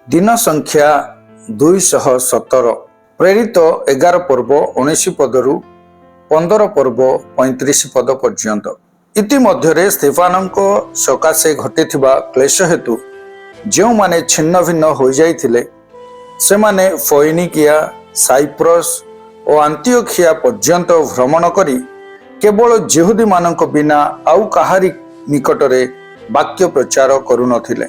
दिन संख्या 217 प्रेरित 11 पर्व 19 पदरु 15 पर्व 35 पद पर्यंत। इतिमध्य स्तेफानों सकाशे घटिथिबा क्लेश हेतु जो माने छिन्न भिन्न हो जाइथिले से माने फोइनिकिया, साइप्रस और आंतियोखिया पर्यंत भ्रमण करी केवल जिहुदी मानक बिना आउ काहारी निकटरे वाक्य प्रचार करुनथिले।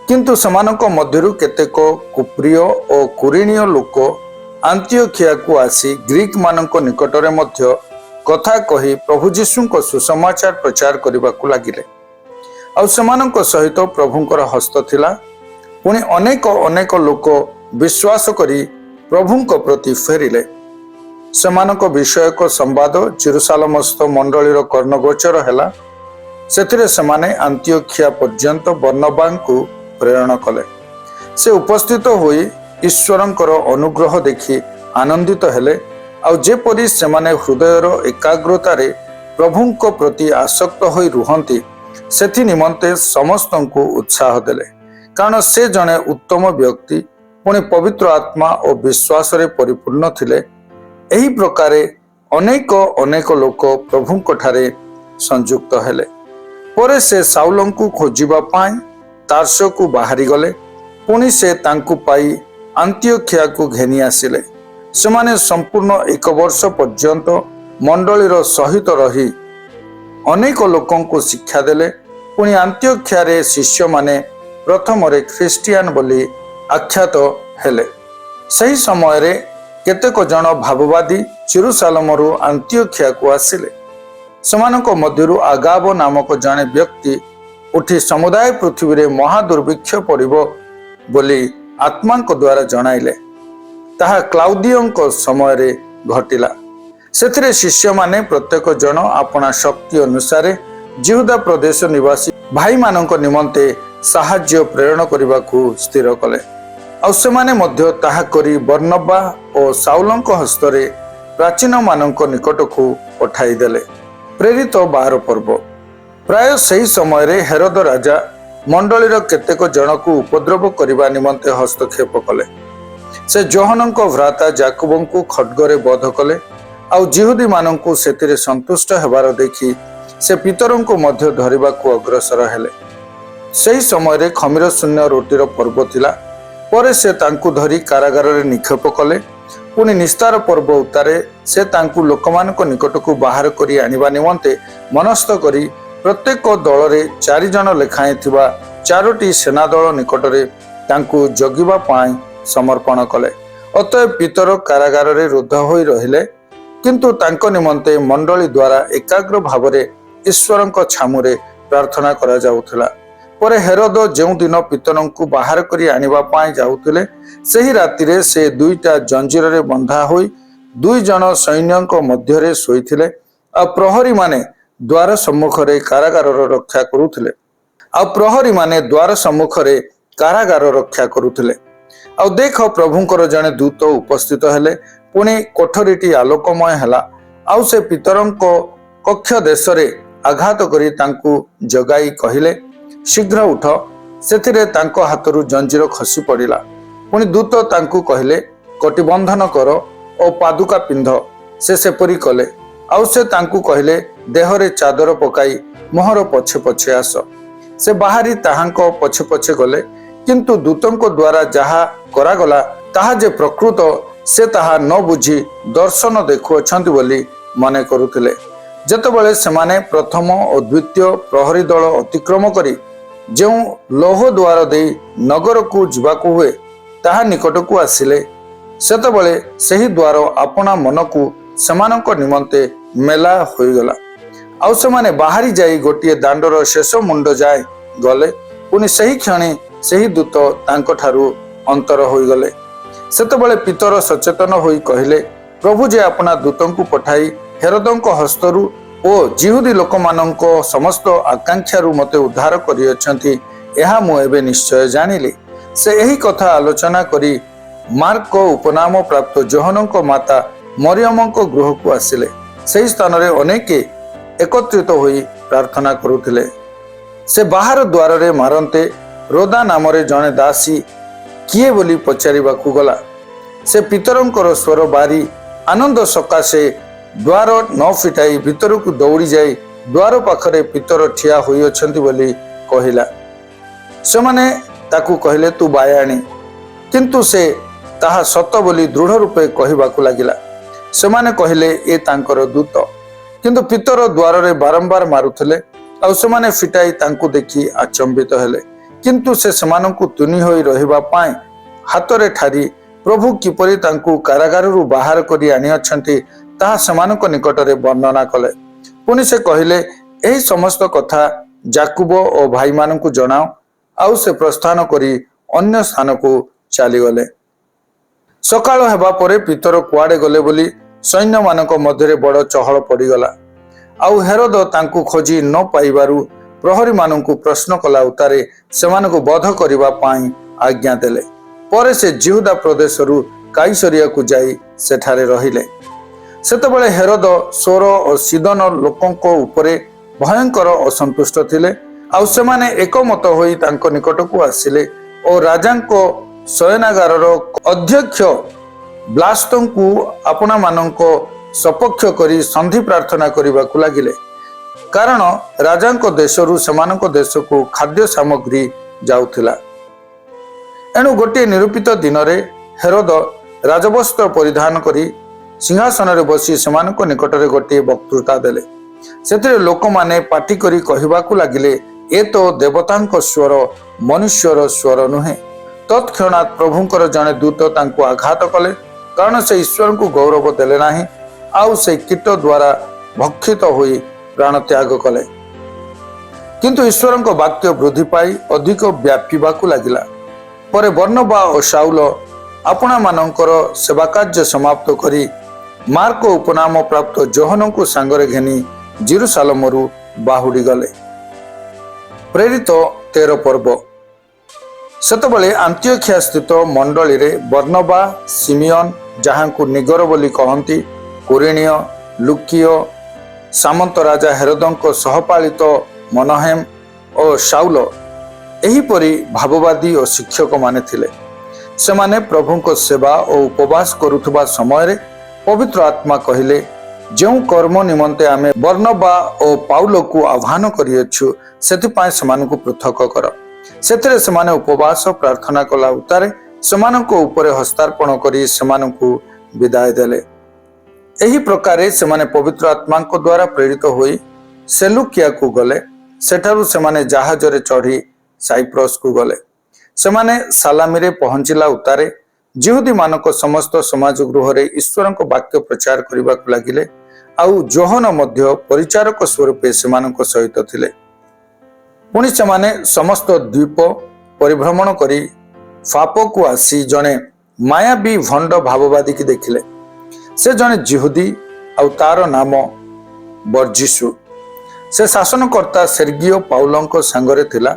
किंतु समानक मध्यरु केतेक कुप्रिय और कुरीणीय लोक आंतियोखिया को आसी ग्रीक मानक निकटरे मध्य कथा कही प्रभु जीशुଙ୍କ सुसमाचार प्रचार करने को लगिले। आउ समानक सहित प्रभुंकर हस्त थिला। पुणी अनेक अनेक लोक विश्वास करी प्रभुंक प्रति फेरिले। समानक विषयक संवाद जेरुसालेमस्थ मंडलीर कर्णगोचर हैला। सेथिरे समाने आंतियोखिया पर्यंत बर्नबांकु प्रेरण कले। से उपस्थित होई ईश्वरंकर अनुग्रह देखि आनंदित हेले। आउ जेपरि सेमाने हृदयर एकाग्रतारे प्रभुंक प्रति आसक्त होई रुहंती सेथि निमंते समस्तंकु उत्साह देले। कारण से जने उत्तम व्यक्ति पुणी पवित्र आत्मा और विश्वास रे परिपूर्ण थिले। एही प्रकारे अनेक अनेक लोक प्रभुंक ठारे संयुक्त हेले। परे से साउलंकु खोजिबा पाई तार्सो को बाहरी गले। पुणी से तांकु पाई आंतियोखिया को घेनी आसिले। सेमाने संपूर्ण 1 वर्ष पर्यंत मंडलीर सहित रही अनेक लोकों को शिक्षा देले। पुणी आंतियोखिया रे शिष्य माने प्रथम रे ख्रिस्टियान बोली आख्यात हेले। सही समय रे केतेक जन भाववादी जेरुसालेमरु आंतियोखिया को आसिले। सेमानक मध्यरु आगाब नामक जने व्यक्ति उठी समुदाय पृथ्वी रे महादुर्भिक्ष पड़िबो बोली आत्मांक द्वारा जणाइले। ताहा क्लाउदियोंक समय रे घटिला। सेथिरे शिष्य माने प्रत्येक जन अपना शक्ति अनुसार जिहुदा प्रदेश निवासी भाई मानक निमंते साहाय्य प्रेरण करने को स्थिर कले। आउ सेमाने मध्य ताहा करी बर्नबा और साउलंक हस्तरे प्राचीन मानक निकट को पठाई देले। प्रेरित 12 पर्व। प्राय सही समय रे हेरोद राजा मंडलीर केतेक जन को उपद्रव करने निमंते हस्तक्षेप कले। से योहानंक भ्राता जाकुबंकु खड्गरे बध कले। आउ जिहुदी मानंकु सेतिरे संतुष्ट हेबार देखि से पितरंकु मध्य धरिबा को अग्रसर हेले। सही समय रे खमीर शून्य रोटीर पर्व थिला। परे से तांकु धरी कारागार रे निक्षेप कले। पुणी निस्तार पर्व उतारे से तांकु लोकमानक निकट को बाहर करी आनिबा निमंते मनस्थ करी प्रत्येक दल रे 4 जन लेखाएं थिबा 4टी सेना दल निकटरे तांकु जगिबा पाई समर्पण कले। अतएव पितर कारागार रे रुद्ध होई रहिले। किंतु तांको निमंते मंडली द्वारा एकाग्र भावरे ईश्वरंक छामुरे प्रार्थना करा जाउथिला। परे हेरोद जेउ दिन पितरंकु बाहर करी आनिबा पाई जाउथिले सेही रातिरे से 2टा जंजीर रे बंधा होई 2 जन सैन्यंक मध्यरे सोईथिले। आ प्रहरी माने द्वार सम्मुखरे कारागार रक्षा करुथिले। आ प्रहरी माने द्वार सम्मुखरे कारागार रक्षा करुथिले। आ देख प्रभुंकर जने दूत उपस्थित हेले। पुणी कोठरीटी आलोकमय हैला। आउ से पितरंक कक्ष देशरे आघात करी तांकु जगाई कहिले शीघ्र उठ। सेथिरे तांको हाथरु जंजीर खसी पड़िला। पुणी दूत तांकु कहिले कटिबंधन कर और पादुका पिंध। से सेपरी कले। आउ से तांकु कहिले देहरे चादर पकाई मोहर पछे पछे आस। से बाहरी ताहांको पछे पछे गले। किंतु दूतंको द्वारा जहा करागला ताहा जे प्रकृत से ताहा न बुझी दर्शन देखुअछंती बोली मने करुथिले। जेतेबेले सेमाने प्रथम और द्वितीय प्रहरी दल अतिक्रम करी जो लोह द्वार दे नगर को जीवाकू हुए ताहा निकट को आसिले सेतेबेले सही द्वार अपना मन को सेमानक निमंते मेला होईगला। आउ सेमाने बाहरी जाई गोटिए दांडर शेष मुंड जाए गले। पुणी सही क्षणी सही दूत तांको ठारू अंतर होईगले। सेतेबेले पितर सचेतन होई कहिले प्रभु जे अपना दूतंकु पठाई हेरोदंक हस्तरु ओ जिहुदी लोकमानंक समस्त आकांक्षारु मते उद्धार करियछंती एहा मु एबे निश्चय जानिली। से एही कथा आलोचना करी मार्क उपनाम प्राप्त जोहनंक माता मरियमंक गृह को आसिले। सही स्थान रे अनेके एकत्रित होई प्रार्थना करुथिले। से बाहर द्वार रे मारंते रोदा नामरे जने दासी किए बोली पचारिबाकू गला। से पितरंकर स्वर बारी आनंद सकाशे द्वार न फिटाई भितर को दौड़ी जाई द्वार पाखरे पितर ठिया होई अछंती बोली कहिला। सेमाने ताकू कहिले तू बायाणी, किंतु से ताहा सत बोली दृढ़ रूपे कहिबाकू लागिला। सेमाने कहिले ए तांकर दूत, किंतु पितर द्वार रे बारंबार मारुथले आउ सेमाने फिटाई तांकू देखि आचंबित हेले। किंतु से सेमानंकु तुनि होई रहिबा पाए हातरे ठारी प्रभु किपरि तांकू कारागाररू बाहर करी आनी अछंती ताहा सेमानंक निकटरे वर्णना कले। पुनि से कहिले एही समस्त कथा जाकुब और भाई मानंकु जणाओ। आउ से प्रस्थान करी अन्य स्थान को चली गले। सकाळ हेबा परे पितर कुआडे गले बोली सैन्य मानक मध्यरे बड़ चहल पड़ीगला। आउ हेरोद तांकू खोजी न पाइबारु प्रहरी मानंकु प्रश्न कला उतारे सेमानकु बध करिबा पाई आज्ञा देले। परे से जिहुदा प्रदेशरु काइसरिया को जाई सेठारे रहिले। सेतबेले हेरोद सोर और सीदन लोकंको उपरे भयंकर असंतुष्ट थिले। आउ सेमाने एकमत होई तांको निकटकू आसिले और राजांको शयनागारर अध्यक्ष ब्लास्तंकु आपना मानंको सपक्ष करी संधि प्रार्थना करिबाकू लागिले। कारण राजांको देशरु सेमानंको देशकू खाद्य सामग्री जाउथिला। एणु गोटे निरूपित दिन रे हेरोद राजवस्त्र परिधान करी सिंहासन रे बसी सेमानंको निकटरे गोटे वक्तृता देले। सेतिरे लोक माने पाटी करी कहिबाकू लागिले ए तो देवतांको स्वर मनुष्यर स्वर नुहे। तत्क्षणात प्रभुंकर जने दूत तांको आघात कले, कारण से ईश्वर को गौरव देले नाही। आउ से कीट द्वारा भक्षित होई प्राण त्याग कले। किंतु ईश्वर वाक्य वृद्धि पाई अधिक व्यापीबाकू लागिला। परे बर्नबा और शाउल आपना मानंकर सेवा कार्य समाप्त करी मार्क उपनाम प्राप्त जोहन को सांगरे घेनी जेरुसालेमरु बाहुडी गले। प्रेरित 13 पर्व। सेतबेले आंतियोखिया स्थित मंडली रे बर्नबा, सिमियन जहांकु निगर बोली कहंती, कुरेनिय, लुकियो, सामंत राजा हेरोदंको सहपालित मनहेम और शाउल एहीपरि भाववादी और शिक्षक माने थिले। सेमाने प्रभुंको सेवा और उपवास करुथबा समय रे पवित्र आत्मा कहिले जो कर्म निमंते आमे बर्नबा और पाउल को आह्वान करियछु सेतिपाय सेमानकु पृथक कर। सेतिरे सेमाने उपवास प्रार्थना कला उतारे सेमानको उपरे हस्तार्पण करी सेमानकु विदाय देले। एही प्रकारे सेमाने पवित्र आत्मांको द्वारा प्रेरित होई सेलुकिया को गले। सेठारु सेमाने जहाज रे चढ़ी साइप्रस को गले। सेमाने सालामी रे पहुंचिला उतारे जिहुदी मानक समस्त समाज गृह रे ईश्वर को वाक्य प्रचार करबा को लागिले। आउ जोहन मध्य परिचारक स्वरूपे सेमानक सहित थिले। पुनि सेमाने समस्त द्वीप परिभ्रमण करी फापो को आसी जने मायाबी भंड भाववादी की देखिले। से जने जिहुदी आउ तार नाम बर्जिसु। से शासनकर्ता सेर्गियो पाउलंको सांगरे थिला।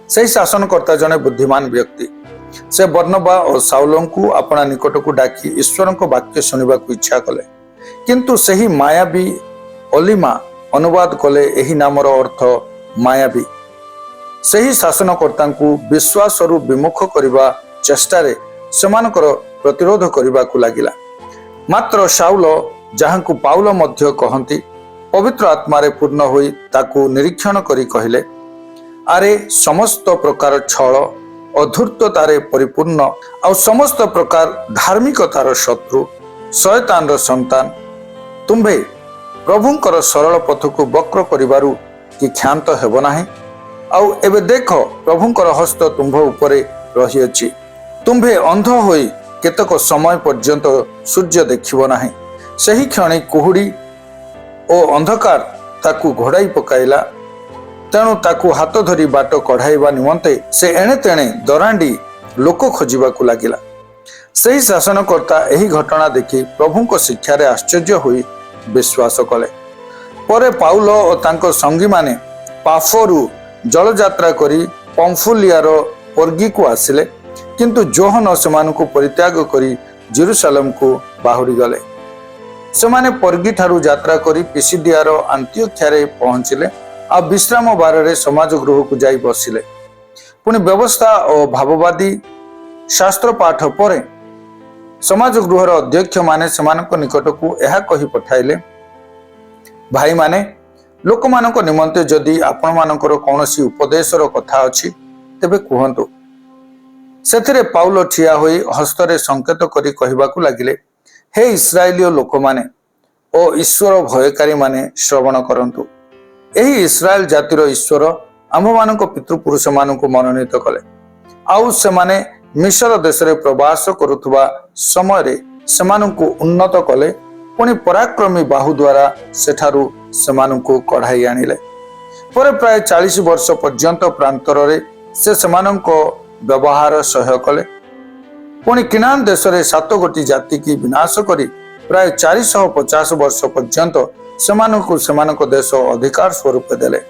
से शासनकर्ता जने बुद्धिमान व्यक्ति। से बर्नबा और साउलंकु अपना निकट को डाकी ईश्वर को वाक्य सुनिबा को इच्छा कले। किंतु सही मायाबी ओलिमा अनुवाद कले एही नामर अर्थ मायाबी। सही शासनकर्ता को विश्वास रु विमुख करिबा चेष्टारे सेमानकर प्रतिरोध करिबा को लागिला। मात्र शाउल जहांकु पाउल मध्य कहंती पवित्र आत्मारे पूर्ण होई ताकू निरीक्षण करी कहिले, आरे समस्त प्रकार छल अधूर्ततारे परिपूर्ण आउ समस्त प्रकार धार्मिकतार शत्रु शयतान संतान तुम्भे प्रभुंकर सरल पथ को वक्र करिबारु कि क्षांत हेब नाही। आउ एबे देख प्रभुंकर हस्त तुम्भ उपरे रही अछि। तुम्भे अंध होई केतक समय पर्यंत सूर्य देखिब नाही। सही क्षणी कुहुड़ी ओ अंधकार ताकू घोड़ाई पकाइला। तेणु ताकू हाथ धरी बाट कढ़ाइबा निमंते से एणे तेणे दरांडी लोक खोजिबाकू लागिला। सही शासनकर्ता एही घटना देखि प्रभुंको शिक्षारे आश्चर्य होई विश्वास कले। परे पाउल और तांको संगी माने पाफोरु जल यात्रा करी पंफुलियार पर्गी को आसिले। किंतु जोहन सेमानकु परित्याग करी जेरुसालेम को बाहुरी गले। सेमाने पर्गी ठारू यात्रा करी पिसिदियार आंतियोखिया रे पहुंचिले। आ विश्राम बार रे समाज गृह को जाई बसिले। पुणी व्यवस्था और भाववादी शास्त्र पाठ पर समाज गृहर अध्यक्ष माने सेमानक निकट को यह कही पठाइले, भाई माने लोक मानक निमंते जदि आपण मानकर कौनसी उपदेशर कथा अछि तेबे कहंतु। सेथिरे पाउल ठिया होई हस्तरे संकेत करी कहिबाकू लागिले, हे इस्राएलीय लोक माने ओ ईश्वर भयकारी माने श्रवण करंतु। एही इस्राएल जातिर ईश्वर आम मानक पितृपुरुष मानक मनोनीत कले, आउ सेमाने मिस्र देश रे प्रवास करुथुबा समय सेमानंकु उन्नत कले, पुणी पराक्रमी बाहु द्वारा सेठारु सेमानंकु कढ़ाई आनिले। पर प्राय 40 वर्ष पर्यंत प्रांतर रे से सेमानंको व्यवहार सह्य कले। पुणी किनान देश रे 7 गोटी जाति की विनाश करी प्राय 450 वर्ष पर्यंत सेमानंकु सेमानंको देश अधिकार स्वरूप देले।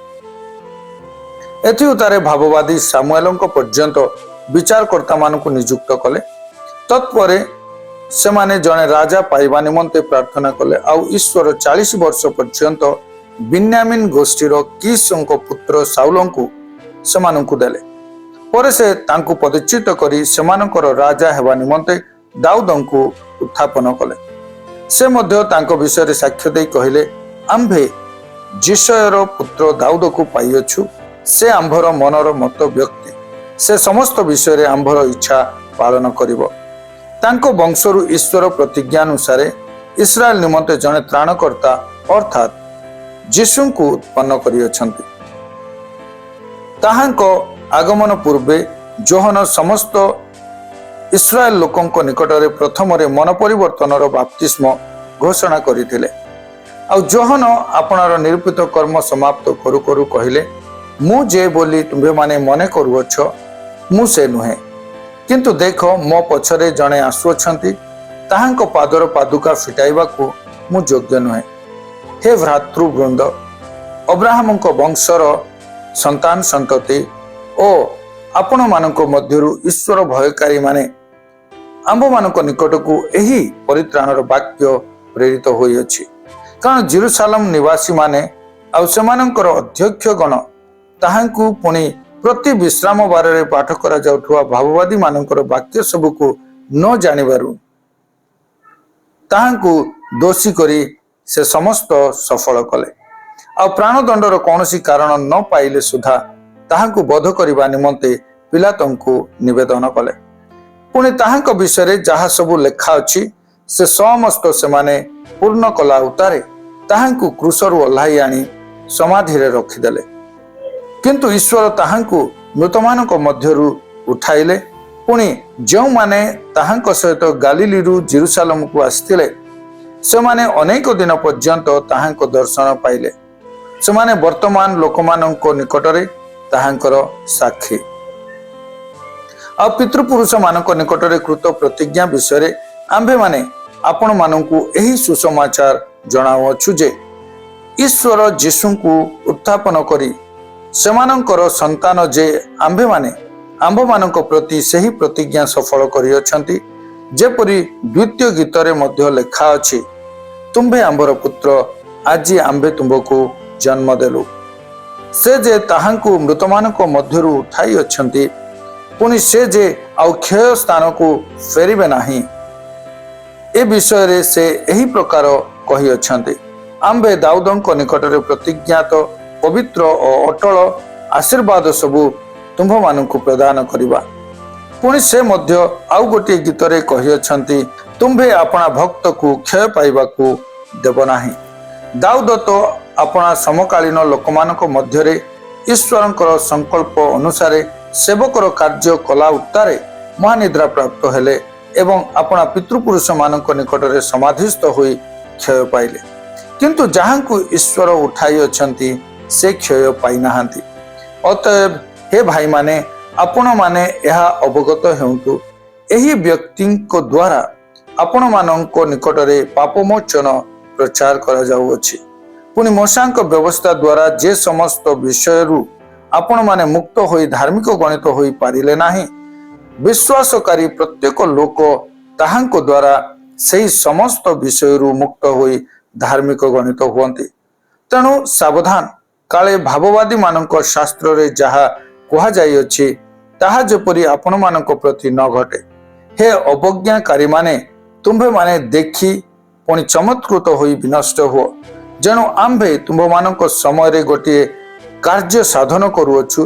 एथि उतारे भाववादी सामुएलंको पर्यंत विचारकर्ता मानकु नियुक्त कले। तत्परे सेमाने जने राजा पाइबा निमंते प्रार्थना कले, आउ ईश्वर 40 वर्ष पर्यंत बिन्यामिन गोष्ठीर कीशंको पुत्र साउलंकु सेमानंकु देले। परे से तांकु पदच्युत करी सेमानकर राजा हेबा निमंते दाऊदंकु उत्थापन कले। से मध्य तांको विषय साक्ष्य देई कहिले, आम्भे जिशयर पुत्र दाऊदकु पाइयछु, से आम्भर मनर मत व्यक्ति, से समस्त विषय आम्भर इच्छा पालन करिब। तांको वंशरु ईश्वर प्रतिज्ञा अनुसार इस्राएल निमंते जने त्राणकर्ता अर्थात यीशुଙ୍କୁ उत्पन्न करियछन्ति। ताहांको आगमन पूर्वे जोहन समस्त इस्राएल लोकंको निकटरे प्रथम रे मन परिवर्तनर बाप्तिस्म घोषणा करिथिले। आ जोहन आपणार निरूपित कर्म समाप्त करू करू कहिले, मु जे बोली तुम्भे माने मने करूअछ मु से नुहे, किंतु देख मो पछरे जणे आसुअछन्ति, ताहांको पादर पादुका फिटाइबाकू मु योग्य नुहे। हे भ्रातृवृंद, अब्राहमको वंशर संतान संतति ओ आपण मानको मध्यरु ईश्वर भयकारी माने आंब मानको निकटकू एही परित्राणर वाक्य प्रेरित होई अछि। कारण जेरुसालेम निवासी माने आ सेमानकर अध्यक्ष गण ताहांकू पुणी प्रति विश्राम बार रे पाठ करा जाउथुवा भाववादी मानकर वाक्य सबको न जानिबारु ताहांकू दोषी करी से समस्त सफल कले। आ प्राणदंडर कौनसी कारण न पाइले सुधा ताहांकू बध करिबा निमंते पिलातंकू निवेदन कले। पुणी ताहांक विषय जहा सबु लेखा अछि से समस्त सेमाने पूर्ण कला उतारे ताहांकू क्रूसरु ओल्हाई आनी समाधि रे रखिदेले। किंतु ईश्वर ताहांकू मृतमानक मध्यरु उठाइले। पुणी जो माने ताहांक सहित गालिलीरु जेरुसालेम को आस्थिले सेमाने अनेक दिन पर्यंत ताहांक दर्शन पाइले। सेमाने वर्तमान लोकमानंको निकटरे ताहांकर साक्षी। आ पितृपुरुष मानक निकटरे कृत प्रतिज्ञा विषय आंभे माने आपण मानंकु एही सुसमाचार जणावछु जे ईश्वर यीशुଙ୍କୁ उत्थापन करी सेमानंकर संतान जे आंभे माने आंभ मानक प्रति सही प्रतिज्ञा सफल करियछन्ति। जेपरि द्वितीय गीतरे मध्य लेखा अछि, तुम्भे आंभर पुत्र आजि आंभे तुमको जन्म देलु। से जे ताहांकु मृतमानक मध्यरु उठाई अछन्ति, पुणी से जे आउ क्षय स्थान को फेरिबे नाही, ए विषय रे से एही प्रकार कहि अछन्ति, आंबे दाऊदंक निकटरे प्रतिज्ञात पवित्र और अटल आशीर्वाद सबु तुम्भ मानकु प्रदान करिबा। पुणी से मध्य आउ गोटे गीतरे कहि अछन्ति, तुम्भे अपना भक्त को क्षय पाइबाकू देव नाही। दाऊद तो अपना समकालीन लोकमानक मध्यरे ईश्वरंकर संकल्प अनुसारे सेवकर कार्य कला उत्तारे महानिद्रा प्राप्त हेले एवं अपना पितृपुरुष मानक निकटरे समाधिस्थ होई क्षय पाइले। किंतु जहांकु ईश्वर उठाई अछन्ति से क्षय पाई नाहांति। अतएव हे भाई माने आपण माने यह अवगत हेउंतु, एही व्यक्तिंको द्वारा आपण मानंको निकटरे पापमोचन प्रचार करा जाउअछि। पुनि मोशांक व्यवस्था द्वारा जे समस्त विषयरु आपण माने मुक्त होई धार्मिक गणित होई पारिले नाही, विश्वासकारी प्रत्येक लोक ताहांको द्वारा सेही समस्त विषयरु मुक्त होई धार्मिक गणित हुअन्ति। तेणु सावधान, काले भाववादी मानक शास्त्र रे जहा कहा जाई अछि ତାହା ଯେପରି ଆପଣମାନଙ୍କ ପ୍ରତି ନ ଘଟେ। ହେ ଅବଜ୍ଞାକାରୀମାନେ, ତୁମ୍ଭେମାନେ ଦେଖି ପୁଣି ଚମତ୍କୃତ ହୋଇ ବିନଷ୍ଟ ହୁଅ। ଯେଣୁ ଆମ୍ଭେ ତୁମ୍ଭମାନଙ୍କ ସମୟରେ ଗୋଟିଏ କାର୍ଯ୍ୟ ସାଧନ କରୁଅଛୁ।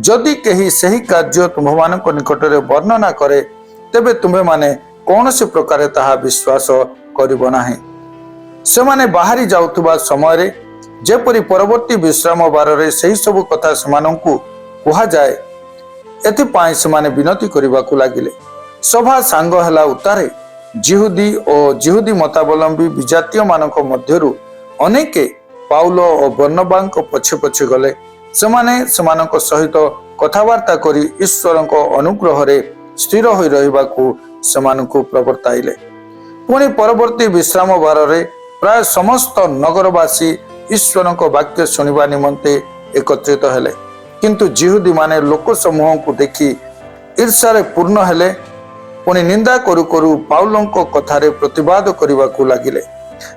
ଯଦି କେହି ସେହି କାର୍ଯ୍ୟ ତୁମ୍ଭମାନଙ୍କ ନିକଟରେ ବର୍ଣ୍ଣନା କରେ, ତେବେ ତୁମ୍ଭେମାନେ କୌଣସି ପ୍ରକାରେ ତାହା ବିଶ୍ୱାସ କରିବ ନାହିଁ। ସେମାନେ ବାହାରି ଯାଉଥିବା ସମୟରେ ଯେପରି ପରବର୍ତ୍ତୀ ବିଶ୍ରାମ ବାରରେ ସେହି ସବୁ କଥା ସେମାନଙ୍କୁ କୁହାଯାଏ, ଏଥିପାଇଁ ସେମାନେ ବିନତି କରିବାକୁ ଲାଗିଲେ। ସଭା ସାଙ୍ଗ ହେଲା ଉତ୍ତାରେ ଯିହୁଦୀ ଓ ଯିହୁଦୀ ମତାବଲମ୍ବୀ ବିଜାତୀୟମାନଙ୍କ ମଧ୍ୟରୁ ଅନେକେ ପାଉଲ ଓ ବର୍ଣ୍ଣବାଙ୍କ ପଛେ ପଛେ ଗଲେ। ସେମାନେ ସେମାନଙ୍କ ସହିତ କଥାବାର୍ତ୍ତା କରି ଈଶ୍ୱରଙ୍କ ଅନୁଗ୍ରହରେ ସ୍ଥିର ହୋଇ ରହିବାକୁ ସେମାନଙ୍କୁ ପ୍ରବର୍ତ୍ତାଇଲେ। ପୁଣି ପରବର୍ତ୍ତୀ ବିଶ୍ରାମ ବାରରେ ପ୍ରାୟ ସମସ୍ତ ନଗରବାସୀ ଈଶ୍ୱରଙ୍କ ବାକ୍ୟ ଶୁଣିବା ନିମନ୍ତେ ଏକତ୍ରିତ ହେଲେ। କିନ୍ତୁ ଯିହୁଦୀମାନେ ଲୋକ ସମୂହଙ୍କୁ ଦେଖି ଈର୍ଷାରେ ପୂର୍ଣ୍ଣ ହେଲେ। ପୁଣି ନିନ୍ଦା କରୁ କରୁ ପାଉଲଙ୍କ କଥାରେ ପ୍ରତିବାଦ କରିବାକୁ ଲାଗିଲେ।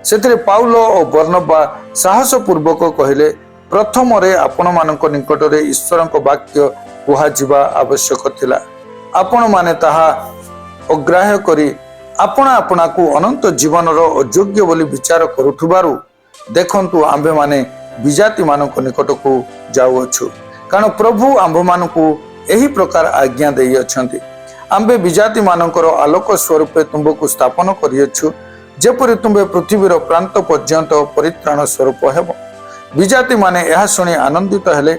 ସେଥିରେ ପାଉଲ ଓ ବର୍ଣ୍ଣବା ସାହସପୂର୍ବକ କହିଲେ, ପ୍ରଥମରେ ଆପଣମାନଙ୍କ ନିକଟରେ ଈଶ୍ୱରଙ୍କ ବାକ୍ୟ କୁହାଯିବା ଆବଶ୍ୟକ ଥିଲା। ଆପଣମାନେ ତାହା ଅଗ୍ରାହ୍ୟ କରି ଆପଣା ଆପଣାକୁ ଅନନ୍ତ ଜୀବନର ଅଯୋଗ୍ୟ ବୋଲି ବିଚାର କରୁଥିବାରୁ ଦେଖନ୍ତୁ, ଆମ୍ଭେମାନେ ବିଜାତିମାନଙ୍କ ନିକଟକୁ ଯାଉଅଛୁ, କାରଣ ପ୍ରଭୁ ଆମ୍ଭମାନଙ୍କୁ ଏହି ପ୍ରକାର ଆଜ୍ଞା ଦେଇଅଛନ୍ତି। ଆମ୍ଭେ ବିଜାତିମାନଙ୍କର ଆଲୋକ ସ୍ୱରୂପେ ତୁମ୍ଭକୁ ସ୍ଥାପନ କରିଅଛୁ, ଯେପରି ତୁମ୍ଭେ ପୃଥିବୀର ପ୍ରାନ୍ତ ପର୍ଯ୍ୟନ୍ତ ପରିତ୍ରାଣ ସ୍ୱରୂପ ହେବ। ବିଜାତିମାନେ ଏହା ଶୁଣି ଆନନ୍ଦିତ ହେଲେ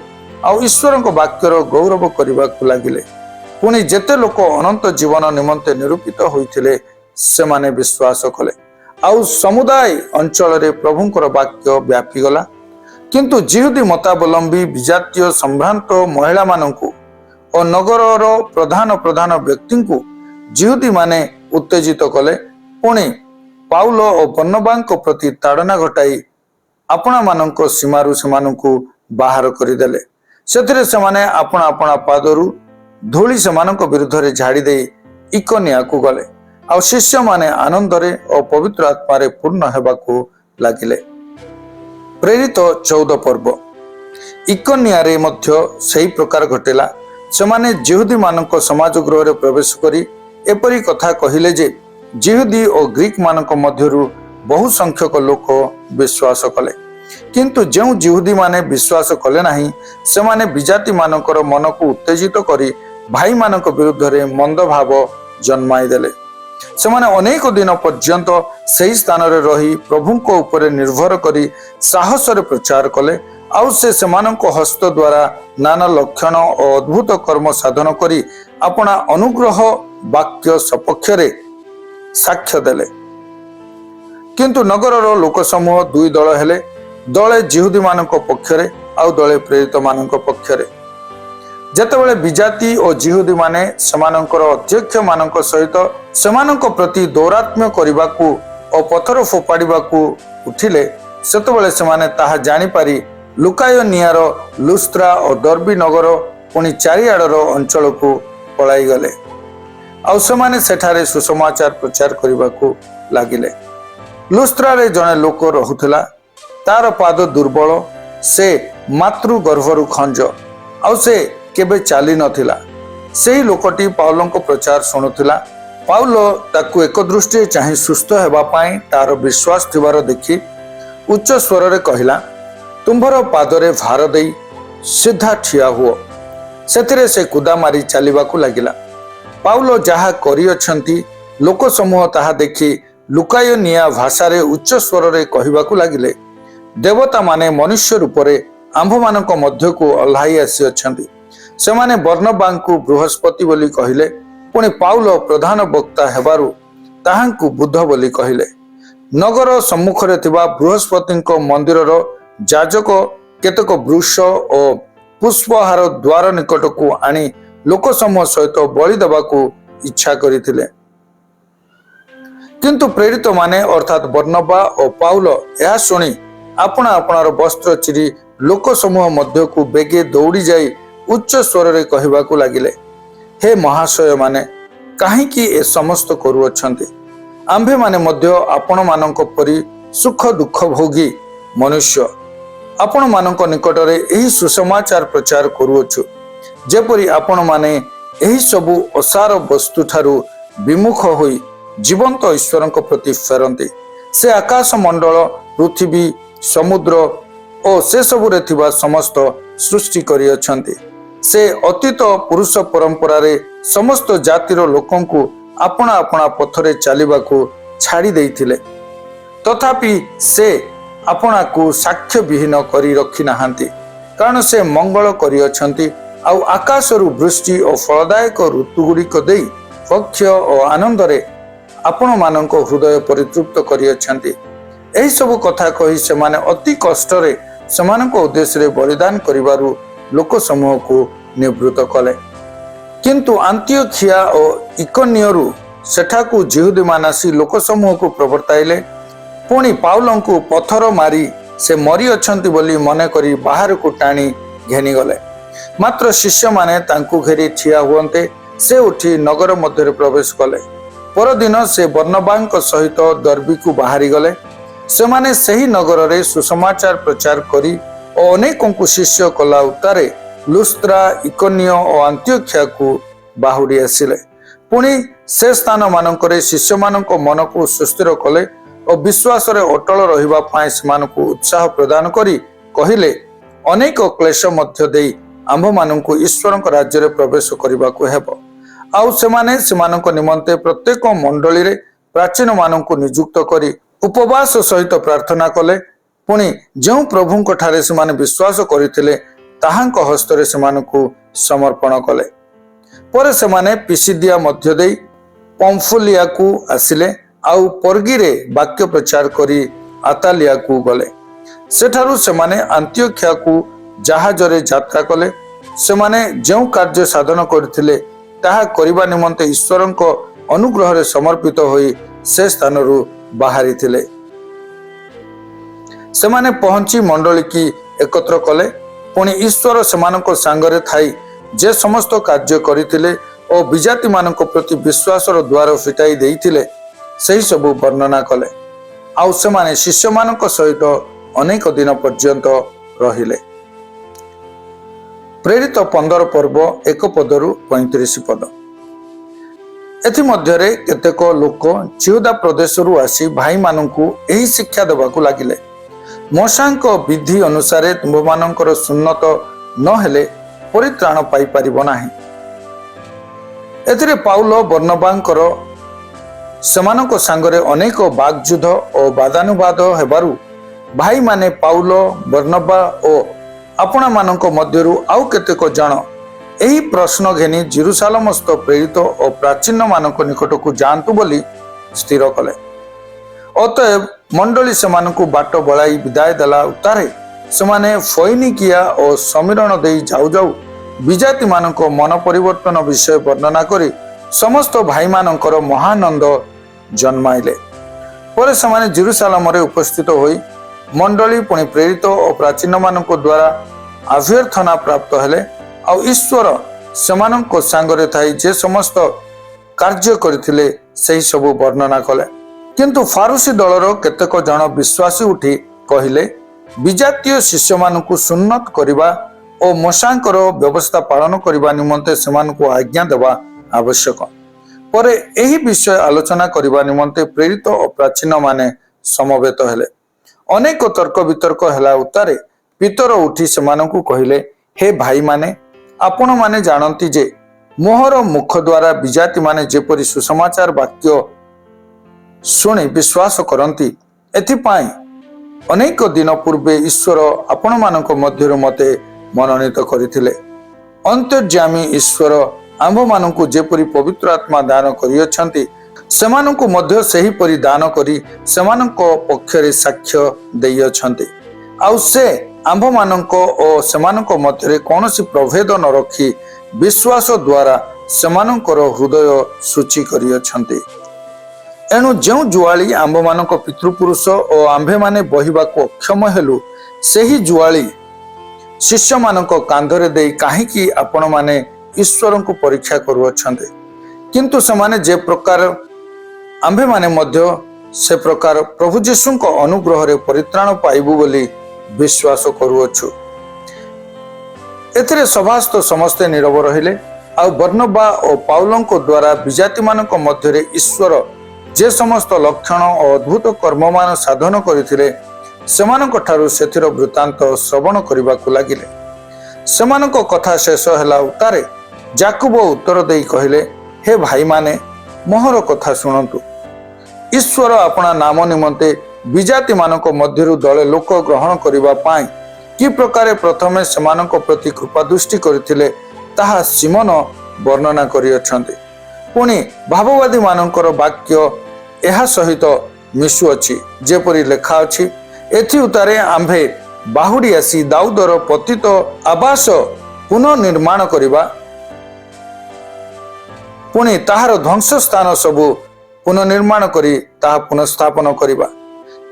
ଆଉ ଈଶ୍ୱରଙ୍କ ବାକ୍ୟର ଗୌରବ କରିବାକୁ ଲାଗିଲେ। ପୁଣି ଯେତେ ଲୋକ ଅନନ୍ତ ଜୀବନ ନିମନ୍ତେ ନିରୂପିତ ହୋଇଥିଲେ, ସେମାନେ ବିଶ୍ୱାସ କଲେ। ଆଉ ସମୁଦାୟ ଅଞ୍ଚଳରେ ପ୍ରଭୁଙ୍କର ବାକ୍ୟ ବ୍ୟାପିଗଲା। କିନ୍ତୁ ଯିହୁଦୀ ମତାବଲମ୍ବୀ ବିଜାତୀୟ ସମ୍ଭ୍ରାନ୍ତ ମହିଳାମାନଙ୍କୁ ଓ ନଗରର ପ୍ରଧାନ ପ୍ରଧାନ ବ୍ୟକ୍ତିଙ୍କୁ ଯିହୁଦୀମାନେ ଉତ୍ତେଜିତ କଲେ। ପୁଣି ପାଉଲ ଓ ବର୍ଣ୍ଣବାଙ୍କ ପ୍ରତି ତାଡ଼ନା ଘଟାଇ ଆପଣାମାନଙ୍କ ସୀମାରୁ ସେମାନଙ୍କୁ ବାହାର କରିଦେଲେ। ସେଥିରେ ସେମାନେ ଆପଣା ଆପଣା ପାଦରୁ ଧୂଳି ସେମାନଙ୍କ ବିରୁଦ୍ଧରେ ଝାଡ଼ି ଦେଇ ଇକୋନିଆକୁ ଗଲେ। ଆଉ ଶିଷ୍ୟମାନେ ଆନନ୍ଦରେ ଓ ପବିତ୍ର ଆତ୍ମାରେ ପୂର୍ଣ୍ଣ ହେବାକୁ ଲାଗିଲେ। ପ୍ରେରିତ 14 ପର୍ବ। ଇକୋନିଆରେ ମଧ୍ୟ ସେହି ପ୍ରକାର ଘଟିଲା। ସେମାନେ ଯିହୁଦୀମାନଙ୍କ ସମାଜ ଗୃହରେ ପ୍ରବେଶ କରି ଏପରି କଥା କହିଲେ ଯେ, ଯିହୁଦୀ ଓ ଗ୍ରୀକ ମାନଙ୍କ ମଧ୍ୟରୁ ବହୁ ସଂଖ୍ୟକ ଲୋକ ବିଶ୍ୱାସ କଲେ। କିନ୍ତୁ ଯେଉଁ ଯିହୁଦୀମାନେ ବିଶ୍ୱାସ କଲେ ନାହିଁ, ସେମାନେ ବିଜାତିମାନଙ୍କର ମନକୁ ଉତ୍ତେଜିତ କରି ଭାଇମାନଙ୍କ ବିରୁଦ୍ଧରେ ମନ୍ଦ ଭାବ ଜନ୍ମାଇ ଦେଲେ। ସେମାନେ ଅନେକ ଦିନ ପର୍ଯ୍ୟନ୍ତ ସେହି ସ୍ଥାନରେ ରହି ପ୍ରଭୁଙ୍କ ଉପରେ ନିର୍ଭର କରି ସାହସରେ ପ୍ରଚାର କଲେ। ଆଉ ସେ ସେମାନଙ୍କ ହସ୍ତ ଦ୍ୱାରା ନାନା ଲକ୍ଷଣ ଓ ଅଦ୍ଭୁତ କର୍ମ ସାଧନ କରି ଆପଣା ଅନୁଗ୍ରହ ବାକ୍ୟ ସପକ୍ଷରେ ସାକ୍ଷ୍ୟ ଦେଲେ। କିନ୍ତୁ ନଗରର ଲୋକ ସମୂହ ଦୁଇ ଦଳ ହେଲେ, ଦଳେ ଯିହୁଦୀମାନଙ୍କ ପକ୍ଷରେ ଆଉ ଦଳେ ପ୍ରେରିତମାନଙ୍କ ପକ୍ଷରେ। ଯେତେବେଳେ ବିଜାତି ଓ ଯିହୁଦୀମାନେ ସେମାନଙ୍କର ଅଧ୍ୟକ୍ଷମାନଙ୍କ ସହିତ ସେମାନଙ୍କ ପ୍ରତି ଦୌରାତ୍ମ୍ୟ କରିବାକୁ ଓ ପଥର ଫୋପାଡ଼ିବାକୁ ଉଠିଲେ, ସେତେବେଳେ ସେମାନେ ତାହା ଜାଣିପାରି ଲୁକାୟନିଆର ଲୁସ୍ତ୍ରା ଓ ଦର୍ବି ନଗର ପୁଣି ଚାରିଆଡ଼ର ଅଞ୍ଚଳକୁ ପଳାଇଗଲେ। ଆଉ ସେମାନେ ସେଠାରେ ସୁସମାଚାର ପ୍ରଚାର କରିବାକୁ ଲାଗିଲେ। ଲୁସ୍ତ୍ରାରେ ଜଣେ ଲୋକ ରହୁଥିଲା, ତାର ପାଦ ଦୁର୍ବଳ, ସେ ମାତୃ ଗର୍ଭରୁ ଖଞ୍ଜ, ଆଉ ସେ କେବେ ଚାଲି ନଥିଲା। ସେହି ଲୋକଟି ପାଉଲଙ୍କ ପ୍ରଚାର ଶୁଣୁଥିଲା। ପାଉଲ ତାକୁ ଏକ ଦୃଷ୍ଟିରେ ଚାହିଁ ସୁସ୍ଥ ହେବା ପାଇଁ ତାର ବିଶ୍ୱାସ ଥିବାର ଦେଖି ଉଚ୍ଚ ସ୍ୱରରେ କହିଲା, ତୁମ୍ଭର ପାଦରେ ଭାର ଦେଇ ସିଧା ଠିଆ ହୁଅ। ସେଥିରେ ସେ କୁଦା ମାରି ଚାଲିବାକୁ ଲାଗିଲା। ପାଉଲ ଯାହା କରିଅଛନ୍ତି ଲୋକ ସମୂହ ତାହା ଦେଖି ଲୁକାୟନିଆ ଭାଷାରେ ଉଚ୍ଚ ସ୍ୱରରେ କହିବାକୁ ଲାଗିଲେ, ଦେବତାମାନେ ମନୁଷ୍ୟ ରୂପରେ ଆମ୍ଭମାନଙ୍କ ମଧ୍ୟକୁ ଓହ୍ଲାଇ ଆସିଅଛନ୍ତି। ସେମାନେ ବର୍ଣ୍ଣବାଙ୍କୁ ବୃହସ୍ପତି ବୋଲି କହିଲେ। ପୁଣି ପାଉଲ ପ୍ରଧାନ ବକ୍ତା ହେବାରୁ ତାହାଙ୍କୁ ବୁଦ୍ଧ ବୋଲି କହିଲେ। ନଗର ସମ୍ମୁଖରେ ଥିବା ବୃହସ୍ପତିଙ୍କ ମନ୍ଦିରର ଯାଜକ କେତେକ ବୃଷ ଓ ପୁଷ୍ପହାର ଦ୍ୱାର ନିକଟକୁ ଆଣି ଲୋକ ସମୂହ ସହିତ ବଳି ଦେବାକୁ ଇଚ୍ଛା କରିଥିଲେ। କିନ୍ତୁ ପ୍ରେରିତମାନେ ଅର୍ଥାତ୍ ବର୍ଣ୍ଣବା ଓ ପାଉଲ ଏହା ଶୁଣି ଆପଣା ଆପଣାର ବସ୍ତ୍ର ଚିରି ଲୋକ ସମୂହ ମଧ୍ୟକୁ ବେଗେ ଦୌଡ଼ି ଯାଇ ଉଚ୍ଚ ସ୍ୱରରେ କହିବାକୁ ଲାଗିଲେ, ହେ ମହାଶୟମାନେ, କାହିଁକି ଏ ସମସ୍ତ କରୁଅଛନ୍ତି? ଆମ୍ଭେମାନେ ମଧ୍ୟ ଆପଣମାନଙ୍କ ପରି ସୁଖ ଦୁଃଖ ଭୋଗୀ ମନୁଷ୍ୟ ଆପଣମାନଙ୍କ ନିକଟରେ ଏହି ସୁସମାଚାର ପ୍ରଚାର କରୁଅଛୁ, ଯେପରି ଆପଣମାନେ ଏହି ସବୁ ଅସାର ବସ୍ତୁ ଠାରୁ ବିମୁଖ ହୋଇ ଜୀବନ୍ତ ଈଶ୍ୱରଙ୍କ ପ୍ରତି ଫେରନ୍ତି। ସେ ଆକାଶ ମଣ୍ଡଳ, ପୃଥିବୀ, ସମୁଦ୍ର ଓ ସେସବୁରେ ଥିବା ସମସ୍ତ ସୃଷ୍ଟି କରିଅଛନ୍ତି। ସେ ଅତୀତ ପୁରୁଷ ପରମ୍ପରାରେ ସମସ୍ତ ଜାତିର ଲୋକଙ୍କୁ ଆପଣା ଆପଣା ପଥରେ ଚାଲିବାକୁ ଛାଡ଼ି ଦେଇଥିଲେ। ତଥାପି ସେ ଆପଣାକୁ ସାକ୍ଷ୍ୟ ବିହୀନ କରି ରଖି ନାହାନ୍ତି, କାରଣ ସେ ମଙ୍ଗଳ କରିଅଛନ୍ତି ଆଉ ଆକାଶରୁ ବୃଷ୍ଟି ଓ ଫଳଦାୟକ ଋତୁଗୁଡ଼ିକ ଦେଇ ପକ୍ଷ ଓ ଆନନ୍ଦରେ ଆପଣମାନଙ୍କ ହୃଦୟ ପରିତୃପ୍ତ କରିଅଛନ୍ତି। ଏହିସବୁ କଥା କହି ସେମାନେ ଅତି କଷ୍ଟରେ ସେମାନଙ୍କ ଉଦ୍ଦେଶ୍ୟରେ ବଳିଦାନ କରିବାରୁ ଲୋକ ସମୂହକୁ ନିବୃତ୍ତ କଲେ। କିନ୍ତୁ ଆନ୍ତିଓଖିଆ ଓ ଇକୋନିୟରୁ ସେଠାକୁ ଯିହୁଦୀମାନେ ଆସି ଲୋକ ସମୂହକୁ ପ୍ରବର୍ତ୍ତାଇଲେ। ପୁଣି ପାଉଲଙ୍କୁ ପଥର ମାରି ସେ ମରିଅଛନ୍ତି ବୋଲି ମନେକରି ବାହାରକୁ ଟାଣି ଘେନିଗଲେ। ମାତ୍ର ଶିଷ୍ୟମାନେ ତାଙ୍କୁ ଘେରି ଠିଆ ହୁଅନ୍ତେ ସେ ଉଠି ନଗର ମଧ୍ୟରେ ପ୍ରବେଶ କଲେ। ପରଦିନ ସେ ବର୍ଣ୍ଣବାଙ୍କ ସହିତ ଦର୍ବିକୁ ବାହାରିଗଲେ। ସେମାନେ ସେହି ନଗରରେ ସୁସମାଚାର ପ୍ରଚାର କରି ଓ ଅନେକଙ୍କୁ ଶିଷ୍ୟ କଲା ଉତ୍ତାରେ ଲୁସ୍ତ୍ରା, ଇକୋନିୟ ଓ ଆନ୍ତିଓଖିଆକୁ ବାହୁଡ଼ି ଆସିଲେ। ପୁଣି ସେ ସ୍ଥାନ ମାନଙ୍କରେ ଶିଷ୍ୟମାନଙ୍କ ମନକୁ ସୁସ୍ଥିର କଲେ ଓ ବିଶ୍ୱାସରେ ଅଟଳ ରହିବା ପାଇଁ ସେମାନଙ୍କୁ ଉତ୍ସାହ ପ୍ରଦାନ କରି କହିଲେ, ଅନେକ କ୍ଲେଶ ମଧ୍ୟ ଦେଇ ଆମ୍ଭମାନଙ୍କୁ ଈଶ୍ୱରଙ୍କ ରାଜ୍ୟରେ ପ୍ରବେଶ କରିବାକୁ ହେବ। ଆଉ ସେମାନେ ସେମାନଙ୍କ ନିମନ୍ତେ ପ୍ରତ୍ୟେକ ମଣ୍ଡଳୀରେ ପ୍ରାଚୀନମାନଙ୍କୁ ନିଯୁକ୍ତ କରି ଉପବାସ ସହିତ ପ୍ରାର୍ଥନା କଲେ। ପୁଣି ଯେଉଁ ପ୍ରଭୁଙ୍କ ଠାରେ ସେମାନେ ବିଶ୍ୱାସ କରିଥିଲେ ତାହାଙ୍କ ହସ୍ତରେ ସେମାନଙ୍କୁ ସମର୍ପଣ କଲେ। ପରେ ସେମାନେ ପିସିଦିଆ ମଧ୍ୟ ଦେଇ ପମ୍ଫୁଲିଆକୁ ଆସିଲେ ଆଉ ପର୍ଗିରେ ବାକ୍ୟ ପ୍ରଚାର କରି ଆତାଲିଆକୁ ଗଲେ। ସେଠାରୁ ସେମାନେ ଆନ୍ତିଓଖିଆକୁ ଜାହାଜରେ ଯାତ୍ରା କଲେ। ସେମାନେ ଯେଉଁ କାର୍ଯ୍ୟ ସାଧନ କରିଥିଲେ ତାହା କରିବା ନିମନ୍ତେ ଈଶ୍ୱରଙ୍କ ଅନୁଗ୍ରହରେ ସମର୍ପିତ ହୋଇ ସେ ସ୍ଥାନରୁ ବାହାରିଥିଲେ। ସେମାନେ ପହଞ୍ଚି ମଣ୍ଡଳୀକି ଏକତ୍ର କଲେ। ପୁଣି ଈଶ୍ୱର ସେମାନଙ୍କ ସାଙ୍ଗରେ ଥାଇ ଯେ ସମସ୍ତ କାର୍ଯ୍ୟ କରିଥିଲେ ଓ ବିଜାତିମାନଙ୍କ ପ୍ରତି ବିଶ୍ୱାସର ଦ୍ୱାର ଫିଟାଇ ଦେଇଥିଲେ ସେହି ସବୁ ବର୍ଣ୍ଣନା କଲେ। ଆଉ ସେମାନେ ଶିଷ୍ୟମାନଙ୍କ ସହିତ ଅନେକ ଦିନ ପର୍ଯ୍ୟନ୍ତ ରହିଲେ। ପ୍ରେରିତ 15 ପର୍ବ 1 ପଦରୁ 35 ପଦ। ଏଥିମଧ୍ୟରେ କେତେକ ଲୋକ ଜିହୁଦା ପ୍ରଦେଶରୁ ଆସି ଭାଇମାନଙ୍କୁ ଏହି ଶିକ୍ଷା ଦେବାକୁ ଲାଗିଲେ, ମୋଶାଙ୍କ ବିଧି ଅନୁସାରେ ତୁମ୍ଭମାନଙ୍କର ସୁନ୍ନତ ନ ହେଲେ ପରିତ୍ରାଣ ପାଇପାରିବ ନାହିଁ। ଏଥିରେ ପାଉଲ ବର୍ଣ୍ଣବାଙ୍କର ସେମାନଙ୍କ ସାଙ୍ଗରେ ଅନେକ ବାକ୍ଯୁଦ୍ଧ ଓ ବାଦାନୁବାଦ ହେବାରୁ ଭାଇମାନେ ପାଉଲ, ବର୍ଣ୍ଣବା ଓ ଆପଣମାନଙ୍କ ମଧ୍ୟରୁ ଆଉ କେତେକ ଜଣ ଏହି ପ୍ରଶ୍ନ ଘେନି ଜେରୁସାଲେମସ୍ଥ ପ୍ରେରିତ ଓ ପ୍ରାଚୀନମାନଙ୍କ ନିକଟକୁ ଯାଆନ୍ତୁ ବୋଲି ସ୍ଥିର କଲେ। ଅତଏବ ମଣ୍ଡଳୀ ସେମାନଙ୍କୁ ବାଟ ବଳାଇ ବିଦାୟ ଦେଲା ଉତ୍ତାରେ ସେମାନେ ଫଇନିକିଆ ଓ ସମୀରଣ ଦେଇ ଯାଉ ଯାଉ ବିଜାତିମାନଙ୍କ ମନ ପରିବର୍ତ୍ତନ ବିଷୟ ବର୍ଣ୍ଣନା କରି ସମସ୍ତ ଭାଇମାନଙ୍କର ମହାନନ୍ଦ ଜନ୍ମାଇଲେ। ପରେ ସେମାନେ ଜେରୁସାଲେମରେ ଉପସ୍ଥିତ ହୋଇ ମଣ୍ଡଳୀ ପୁଣି ପ୍ରେରିତ ଓ ପ୍ରାଚୀନମାନଙ୍କ ଦ୍ୱାରା ଅଭ୍ୟର୍ଥନା ପ୍ରାପ୍ତ ହେଲେ। ଆଉ ଈଶ୍ୱର ସେମାନଙ୍କ ସାଙ୍ଗରେ ଥାଇ ଯେ ସମସ୍ତ କାର୍ଯ୍ୟ କରିଥିଲେ ସେହି ସବୁ ବର୍ଣ୍ଣନା କଲେ। କିନ୍ତୁ ଫାରୁସୀ ଦଳର କେତେକ ଜଣ ବିଶ୍ୱାସୀ ଉଠି କହିଲେ, ବିଜାତୀୟ ଶିଷ୍ୟମାନଙ୍କୁ ସୁନ୍ନତ କରିବା ଓ ମୋଶାଙ୍କର ବ୍ୟବସ୍ଥା ପାଳନ କରିବା ନିମନ୍ତେ ସେମାନଙ୍କୁ ଆଜ୍ଞା ଦେବା ଆବଶ୍ୟକ। ପରେ ଏହି ବିଷୟ ଆଲୋଚନା କରିବା ନିମନ୍ତେ ପ୍ରେରିତ ଓ ପ୍ରାଚୀନମାନେ ସମବେତ ହେଲେ। ଅନେକ ତର୍କ ବିତର୍କ ହେଲା ଉତ୍ତାରେ ପିତର ଉଠି ସେମାନଙ୍କୁ କହିଲେ, ହେ ଭାଇମାନେ, ଆପଣମାନେ ଜାଣନ୍ତି ଯେ ମୋହର ମୁଖ ଦ୍ୱାରା ବିଜାତିମାନେ ଯେପରି ସୁସମାଚାର ବାକ୍ୟ ଶୁଣି ବିଶ୍ୱାସ କରନ୍ତି, ଏଥିପାଇଁ ଅନେକ ଦିନ ପୂର୍ବେ ଈଶ୍ୱର ଆପଣମାନଙ୍କ ମଧ୍ୟରୁ ମୋତେ ମନୋନୀତ କରିଥିଲେ। ଅନ୍ତର୍ଯ୍ୟାମୀ ଈଶ୍ୱର ଆମ୍ଭମାନଙ୍କୁ ଯେପରି ପବିତ୍ର ଆତ୍ମା ଦାନ କରିଅଛନ୍ତି ସେମାନଙ୍କୁ ମଧ୍ୟ ସେହିପରି ଦାନ କରି ସେମାନଙ୍କ ପକ୍ଷରେ ସାକ୍ଷ୍ୟ ଦେଇଅଛନ୍ତି। ଆଉ ସେ ଆମ୍ଭମାନଙ୍କ ଓ ସେମାନଙ୍କ ମଧ୍ୟରେ କୌଣସି ପ୍ରଭେଦ ନ ରଖି ବିଶ୍ୱାସ ଦ୍ୱାରା ସେମାନଙ୍କର ହୃଦୟ ସୂଚି କରିଅଛନ୍ତି। ଏଣୁ ଯେଉଁ ଜୁଆଳି ଆମ୍ଭମାନଙ୍କ ପିତୃପୁରୁଷ ଓ ଆମ୍ଭେମାନେ ବହିବାକୁ ଅକ୍ଷମ ହେଲୁ, ସେହି ଜୁଆଳି ଶିଷ୍ୟମାନଙ୍କ କାନ୍ଧରେ ଦେଇ କାହିଁକି ଆପଣମାନେ ଈଶ୍ୱରଙ୍କୁ ପରୀକ୍ଷା କରୁଅଛନ୍ତି? କିନ୍ତୁ ସେମାନେ ଯେ ପ୍ରକାର ଆମ୍ଭେମାନେ ମଧ୍ୟ ସେ ପ୍ରକାର ପ୍ରଭୁ ଯୀଶୁଙ୍କ ଅନୁଗ୍ରହରେ ପରିତ୍ରାଣ ପାଇବୁ ବୋଲି ବିଶ୍ୱାସ କରୁଅଛୁ। ଏଥିରେ ସଭାସ୍ଥ ସମସ୍ତେ ନୀରବ ରହିଲେ। ଆଉ ବର୍ଣ୍ଣବା ଓ ପାଉଲଙ୍କ ଦ୍ୱାରା ବିଜାତିମାନଙ୍କ ମଧ୍ୟରେ ଈଶ୍ୱର ଯେ ସମସ୍ତ ଲକ୍ଷଣ ଓ ଅଦ୍ଭୁତ କର୍ମମାନ ସାଧନ କରିଥିଲେ ସେମାନଙ୍କ ଠାରୁ ସେଥିର ବୃତ୍ତାନ୍ତ ଶ୍ରବଣ କରିବାକୁ ଲାଗିଲେ। ସେମାନଙ୍କ କଥା ଶେଷ ହେଲା ଉତ୍ତାରେ ଯାକୁବ ଉତ୍ତର ଦେଇ କହିଲେ, ହେ ଭାଇମାନେ, ମୋହର କଥା ଶୁଣନ୍ତୁ। ଈଶ୍ୱର ଆପଣା ନାମ ନିମନ୍ତେ ବିଜାତିମାନଙ୍କ ମଧ୍ୟରୁ ଦଳେ ଲୋକ ଗ୍ରହଣ କରିବା ପାଇଁ କି ପ୍ରକାରେ ପ୍ରଥମେ ସେମାନଙ୍କ ପ୍ରତି କୃପା ଦୃଷ୍ଟି କରିଥିଲେ ତାହା ସିମୋନ ବର୍ଣ୍ଣନା କରିଅଛନ୍ତି। ପୁଣି ଭାବବାଦୀମାନଙ୍କର ବାକ୍ୟ ଏହା ସହିତ ମିଶୁଅଛି, ଯେପରି ଲେଖା ଅଛି, ଏଥି ଉତ୍ତାରେ ଆମ୍ଭେ ବାହୁଡ଼ି ଆସି ଦାଉଦର ପତିତ ଆବାସ ପୁନଃନିର୍ମାଣ କରିବା, ପୁଣି ତାହାର ଧ୍ୱଂସ ସ୍ଥାନ ସବୁ ପୁନଃନିର୍ମାଣ କରି ତାହା ପୁନଃସ୍ଥାପନ କରିବା।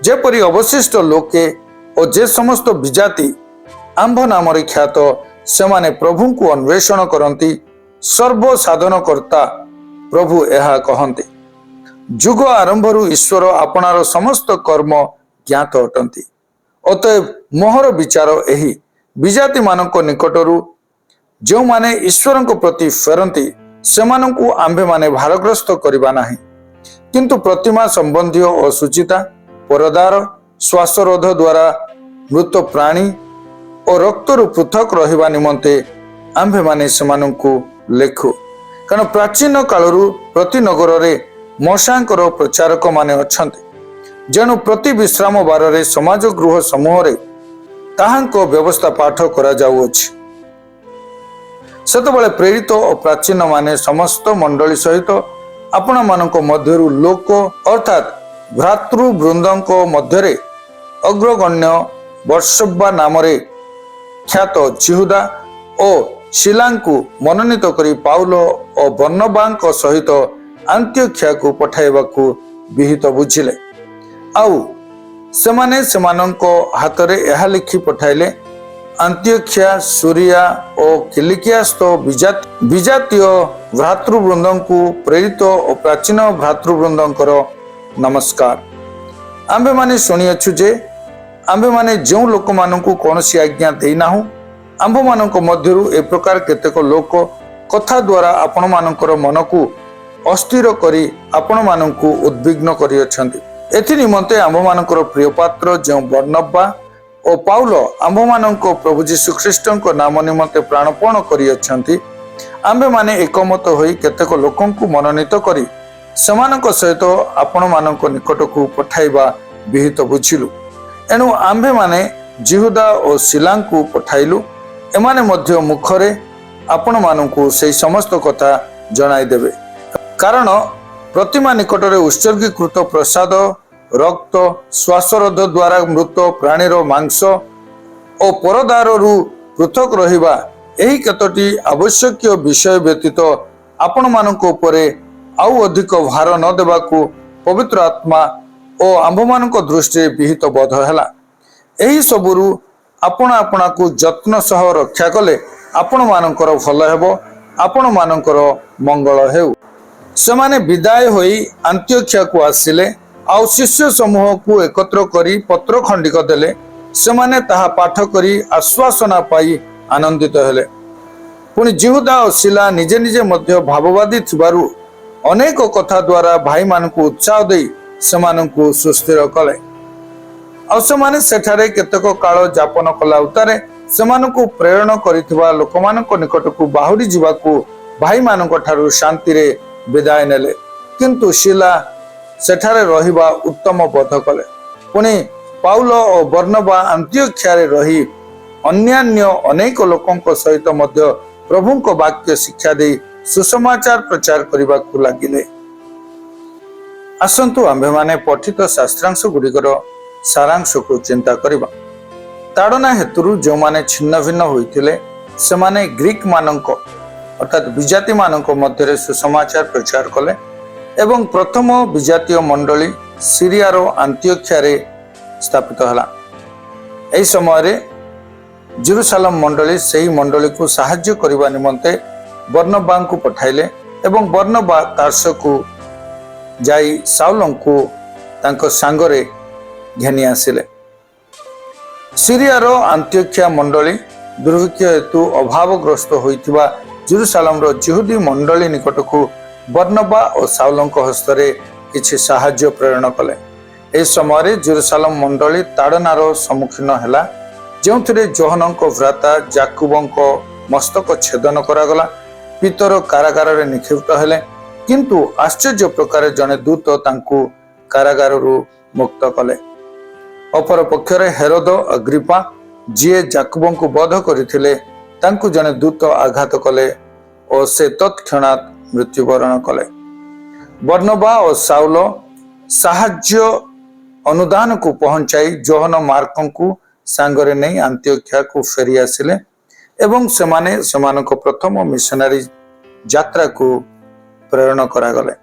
ଯେପରି ଅବଶିଷ୍ଟ ଲୋକେ ଓ ଯେ ସମସ୍ତ ବିଜାତି ଆମ୍ଭ ନାମରେ ଖ୍ୟାତ ସେମାନେ ପ୍ରଭୁଙ୍କୁ ଅନ୍ୱେଷଣ କରନ୍ତି, ସର୍ବସାଧନକର୍ତ୍ତା ପ୍ରଭୁ ଏହା କହନ୍ତି। ଯୁଗ ଆରମ୍ଭରୁ ଈଶ୍ୱର ଆପଣାର ସମସ୍ତ କର୍ମ ଜ୍ଞାତ ଅଟନ୍ତି। ଅତଏବ ମୋହର ବିଚାର ଏହି, ବିଜାତିମାନଙ୍କ ନିକଟରୁ ଯେଉଁମାନେ ଈଶ୍ୱରଙ୍କ ପ୍ରତି ଫେରନ୍ତି ସେମାନଙ୍କୁ ଆମ୍ଭେମାନେ ଭାରଗ୍ରସ୍ତ କରିବା ନାହିଁ, କିନ୍ତୁ ପ୍ରତିମା ସମ୍ବନ୍ଧୀୟ ଅଶୁଚିତା, ପରଦାର, ଶ୍ୱାସରୋଧ ଦ୍ୱାରା ମୃତ ପ୍ରାଣୀ ଓ ରକ୍ତରୁ ପୃଥକ ରହିବା ନିମନ୍ତେ ଆମ୍ଭେମାନେ ସେମାନଙ୍କୁ ଲେଖୁ। କାରଣ ପ୍ରାଚୀନ କାଳରୁ ପ୍ରତି ନଗରରେ ମଶାଙ୍କର ପ୍ରଚାରକମାନେ ଅଛନ୍ତି, ଯେଣୁ ପ୍ରତି ବିଶ୍ରାମ ବାରରେ ସମାଜ ଗୃହ ସମୂହରେ ତାହାଙ୍କ ବ୍ୟବସ୍ଥା ପାଠ କରାଯାଉଅଛି। ସେତେବେଳେ ପ୍ରେରିତ ଓ ପ୍ରାଚୀନମାନେ ସମସ୍ତ ମଣ୍ଡଳୀ ସହିତ ଆପଣମାନଙ୍କ ମଧ୍ୟରୁ ଲୋକ ଅର୍ଥାତ୍ ଭ୍ରାତୃବୃନ୍ଦଙ୍କ ମଧ୍ୟରେ ଅଗ୍ରଗଣ୍ୟ ବର୍ଷବା ନାମରେ ଖ୍ୟାତ ଯିହୁଦା ଓ ଶିଲାଙ୍କୁ ମନୋନୀତ କରି ପାଉଲ ଓ ବର୍ଣ୍ଣବାଙ୍କ ସହିତ ଆନ୍ତିଓଖିଆକୁ ପଠାଇବାକୁ ବିହିତ ବୁଝିଲେ। ଆଉ ସେମାନେ ସେମାନଙ୍କ ହାତରେ ଏହା ଲେଖି ପଠାଇଲେ, ଆନ୍ତିଓଖିଆ, ସୁରିଆ ଓ କିଲିକିଆସ୍ଥ ବିଜାତୀୟ ଭ୍ରାତୃବୃନ୍ଦଙ୍କୁ ପ୍ରେରିତ ଓ ପ୍ରାଚୀନ ଭ୍ରାତୃବୃନ୍ଦଙ୍କର ନମସ୍କାର। ଆମ୍ଭେମାନେ ଶୁଣିଅଛୁ ଯେ ଆମ୍ଭେମାନେ ଯେଉଁ ଲୋକମାନଙ୍କୁ କୌଣସି ଆଜ୍ଞା ଦେଇନାହୁଁ, ଆମ୍ଭମାନଙ୍କ ମଧ୍ୟରୁ ଏ ପ୍ରକାର କେତେକ ଲୋକ କଥା ଦ୍ୱାରା ଆପଣମାନଙ୍କର ମନକୁ ଅସ୍ଥିର କରି ଆପଣମାନଙ୍କୁ ଉଦ୍ବିଗ୍ନ କରିଅଛନ୍ତି। ଏଥି ନିମନ୍ତେ ଆମ୍ଭମାନଙ୍କର ପ୍ରିୟ ପାତ୍ର ଯେଉଁ ବର୍ଣ୍ଣବା ଓ ପାଉଲ ଆମ୍ଭମାନଙ୍କ ପ୍ରଭୁ ଯୀଶୁଖ୍ରୀଷ୍ଟଙ୍କ ନାମ ନିମନ୍ତେ ପ୍ରାଣପଣ କରିଅଛନ୍ତି, ଆମ୍ଭେମାନେ ଏକମତ ହୋଇ କେତେକ ଲୋକଙ୍କୁ ମନୋନୀତ କରି ସେମାନଙ୍କ ସହିତ ଆପଣମାନଙ୍କ ନିକଟକୁ ପଠାଇବା ବିହିତ ବୁଝିଲୁ। ଏଣୁ ଆମ୍ଭେମାନେ ଯିହୁଦା ଓ ଶିଲାଙ୍କୁ ପଠାଇଲୁ। ଏମାନେ ମଧ୍ୟ ମୁଖରେ ଆପଣମାନଙ୍କୁ ସେହି ସମସ୍ତ କଥା ଜଣାଇଦେବେ। କାରଣ ପ୍ରତିମା ନିକଟରେ ଉତ୍ସର୍ଗୀକୃତ ପ୍ରସାଦ, ରକ୍ତ, ଶ୍ୱାସରୋଧ ଦ୍ୱାରା ମୃତ ପ୍ରାଣୀର ମାଂସ ଓ ପରଦାରରୁ ପୃଥକ ରହିବା, ଏହି କେତୋଟି ଆବଶ୍ୟକୀୟ ବିଷୟ ବ୍ୟତୀତ ଆପଣମାନଙ୍କ ଉପରେ ଆଉ ଅଧିକ ଭାର ନ ଦେବାକୁ ପବିତ୍ର ଆତ୍ମା ଓ ଆମ୍ଭମାନଙ୍କ ଦୃଷ୍ଟିରେ ବିହିତ ବୋଧ ହେଲା। ଏହି ସବୁରୁ ଆପଣ ଆପଣାକୁ ଯତ୍ନ ସହ ରକ୍ଷା କଲେ ଆପଣମାନଙ୍କର ଭଲ ହେବ, ଆପଣମାନଙ୍କର ମଙ୍ଗଳ ହେଉ। ସେମାନେ ବିଦାୟ ହୋଇ ଆନ୍ତିଓଖିଆକୁ ଆସିଲେ, ଆଉ ଶିଷ୍ୟ ସମୂହକୁ ଏକତ୍ର କରି ପତ୍ର ଖଣ୍ଡିକ ଦେଲେ। ସେମାନେ ତାହା ପାଠ କରି ଆଶ୍ୱାସନା ପାଇ ଆନନ୍ଦିତ ହେଲେ। ପୁଣି ଯିହୁଦା ଓ ଶିଲା ନିଜେ ନିଜେ ମଧ୍ୟ ଭାବବାଦୀ ଥିବାରୁ ଅନେକ କଥା ଦ୍ୱାରା ଭାଇମାନଙ୍କୁ ଉତ୍ସାହ ଦେଇ ସେମାନଙ୍କୁ ସୁସ୍ଥିର କଲେ। ଆଉ ସେମାନେ ସେଠାରେ କେତେକ କାଳ ଯାପନ କଲା ଉତ୍ତାରେ ସେମାନଙ୍କୁ ପ୍ରେରଣ କରିଥିବା ଲୋକମାନଙ୍କ ନିକଟକୁ ବାହୁଡ଼ି ଯିବାକୁ ଭାଇମାନଙ୍କ ଠାରୁ ଶାନ୍ତିରେ ବିଦାୟ ନେଲେ। କିନ୍ତୁ ଶିଲା ସେଠାରେ ରହିବା ଉତ୍ତମ ବୋଧ କଲେ। ପୁଣି ପାଉଲ ଓ ବର୍ଣ୍ଣବା ଆନ୍ତିଓଖିଆରେ ରହି ଅନ୍ୟାନ୍ୟ ଅନେକ ଲୋକଙ୍କ ସହିତ ମଧ୍ୟ ପ୍ରଭୁଙ୍କ ବାକ୍ୟ ଶିକ୍ଷା ଦେଇ ସୁସମାଚାର ପ୍ରଚାର କରିବାକୁ ଲାଗିଲେ। ଆସନ୍ତୁ ଆମ୍ଭେମାନେ ପଠିତ ଶାସ୍ତ୍ରାଂଶ ଗୁଡ଼ିକର ସାରାଂଶକୁ ଚିନ୍ତା କରିବା। ତାଡ଼ନା ହେତୁରୁ ଯେଉଁମାନେ ଛିନ୍ନ ଭିନ୍ନ ହୋଇଥିଲେ ସେମାନେ ଗ୍ରୀକ୍ ମାନଙ୍କ ଅର୍ଥାତ୍ ବିଜାତି ମାନଙ୍କ ମଧ୍ୟରେ ସୁସମାଚାର ପ୍ରଚାର କଲେ ଏବଂ ପ୍ରଥମ ବିଜାତୀୟ ମଣ୍ଡଳୀ ସିରିଆର ଆନ୍ତିଓଖିଆରେ ସ୍ଥାପିତ ହେଲା। ଏହି ସମୟରେ ଜେରୁସାଲେମ ମଣ୍ଡଳୀ ସେହି ମଣ୍ଡଳୀକୁ ସାହାଯ୍ୟ କରିବା ନିମନ୍ତେ ବର୍ଣ୍ଣବାଙ୍କୁ ପଠାଇଲେ ଏବଂ ବର୍ଣ୍ଣବା ତାର୍ସକୁ ଯାଇ ସାଉଲଙ୍କୁ ତାଙ୍କ ସାଙ୍ଗରେ ଘେନି ଆସିଲେ। ସିରିଆର ଆନ୍ତିଓଖିଆ ମଣ୍ଡଳୀ ଦୁର୍ଭିକ୍ଷ ହେତୁ ଅଭାବଗ୍ରସ୍ତ ହୋଇଥିବା जेरुसालेमର जिहुदी मंडली निकटକୁ ବର୍ଣ୍ଣବା ଓ ସାଉଲଙ୍କ ହସ୍ତରେ କିଛି ସାହାଯ୍ୟ ପ୍ରେରଣ କଲେ। ଏହି ସମୟରେ ଜେରୁସାଲେମ ମଣ୍ଡଳୀ ତାଡ଼ନାର ସମ୍ମୁଖୀନ ହେଲା, ଯେଉଁଥିରେ ଯୋହନଙ୍କ ଭ୍ରାତା ଯାକୁବଙ୍କ ମସ୍ତକ ଛେଦନ କରାଗଲା। ପିତର କାରାଗାରରେ ନିକ୍ଷିପ୍ତ ହେଲେ, କିନ୍ତୁ ଆଶ୍ଚର୍ଯ୍ୟ ପ୍ରକାରେ ଜଣେ ଦୂତ ତାଙ୍କୁ କାରାଗାରରୁ ମୁକ୍ତ କଲେ। ଅପରପକ୍ଷରେ ହେରୋଦ ଅଗ୍ରିପା, ଯିଏ ଯାକୁବଙ୍କୁ ବଧ କରିଥିଲେ, ତାଙ୍କୁ ଜଣେ ଦୂତ ଆଘାତ କଲେ ଓ ସେ ତତ୍କ୍ଷଣାତ୍ ମୃତ୍ୟୁବରଣ କଲେ। ବର୍ଣ୍ଣବା ଓ ସାଉଲ ସାହାଯ୍ୟ ଅନୁଦାନକୁ ପହଞ୍ଚାଇ ଯୋହନ ମାର୍କଙ୍କୁ ସାଙ୍ଗରେ ନେଇ ଆନ୍ତିଓଖିଆକୁ ଫେରି ଆସିଲେ ଏବଂ ସେମାନେ ସେମାନଙ୍କ ପ୍ରଥମ ମିଶନାରୀ ଯାତ୍ରାକୁ ପ୍ରେରଣ କରାଗଲେ।